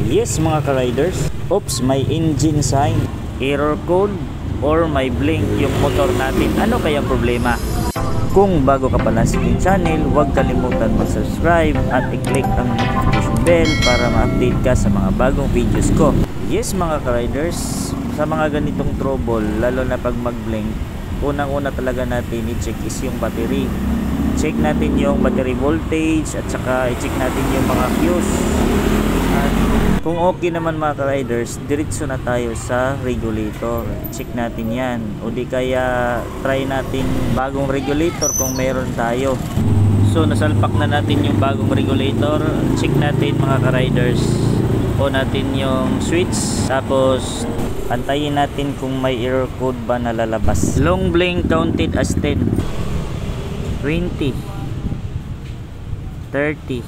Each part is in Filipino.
Yes mga ka-riders, oops, may engine sign, error code, or may blink yung motor natin. Ano kaya problema? Kung bago ka pala sa aking channel, huwag kalimutan mag-subscribe at i-click ang notification bell para ma-update ka sa mga bagong videos ko. Yes mga ka-riders, sa mga ganitong trouble, lalo na pag mag-blink, unang-una talaga natin i-check is yung battery. Check natin yung battery voltage at saka i-check natin yung mga fuse. At kung okay naman mga ka-riders, diretso na tayo sa regulator. Check natin yan. O di kaya try natin bagong regulator kung meron tayo. So nasalpak na natin yung bagong regulator. Check natin mga ka-riders. On natin yung switch. Tapos antayin natin kung may error code ba na lalabas. Long blink counted as 10, 20, 30,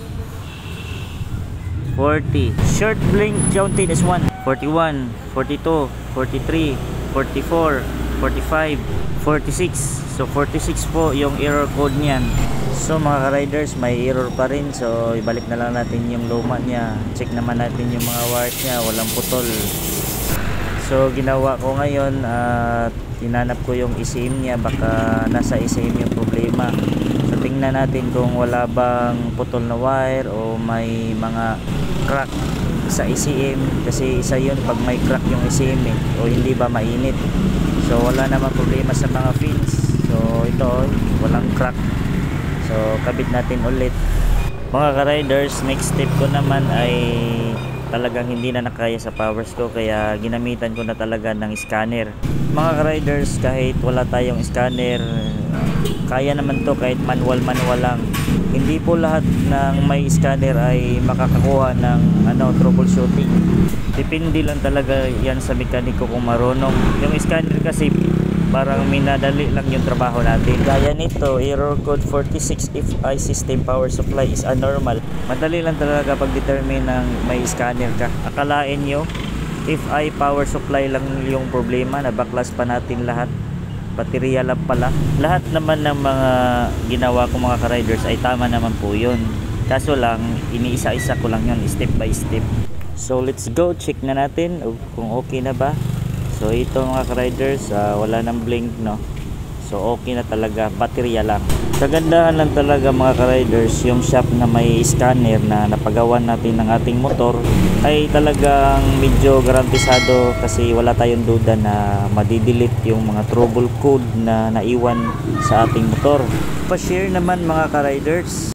40. Short blink counted as 1, 41, 42, 43, 44, 45, 46. So 46 po yung error code niyan. So mga ka-riders, may error pa rin. So ibalik na lang natin yung luma niya. Check naman natin yung mga wires niya, walang putol. So ginawa ko ngayon at tinanap ko yung ECM niya, baka nasa ECM yung problema. So tingnan natin kung wala bang putol na wire o may mga crack sa ECM, kasi isa yun pag may crack yung ECM o hindi ba mainit. So wala naman problema sa mga fins. So ito walang crack. So kabit natin ulit mga ka-riders. Next step ko naman ay talagang hindi na nakaya sa powers ko, kaya ginamitan ko na talaga ng scanner. Mga ka-riders, kahit wala tayong scanner, kaya naman to kahit manual lang. Hindi po lahat ng may scanner ay makakakuha ng troubleshooting. Depende lang talaga yan sa mekaniko kung marunong. Yung scanner kasi parang minadali lang yung trabaho natin. Gaya nito, error code 46 if I system power supply is abnormal. Madali lang talaga pag-determine ng may scanner ka. Akalain nyo if I power supply lang yung problema, na backlash pa natin lahat. Baterya lang pala. Lahat naman ng mga ginawa ko mga ka-riders ay tama naman po yun. Kaso lang, iniisa-isa ko lang yun, step by step. So let's go, check na natin kung okay na ba. So ito mga ka-riders, wala nang blink, no? So okay na talaga, baterya lang. Kagandahan lang talaga mga ka-riders, yung shop na may scanner na napagawan natin ng ating motor ay talagang medyo garantisado, kasi wala tayong duda na madidelete yung mga trouble code na naiwan sa ating motor. Pa-share naman mga ka-riders.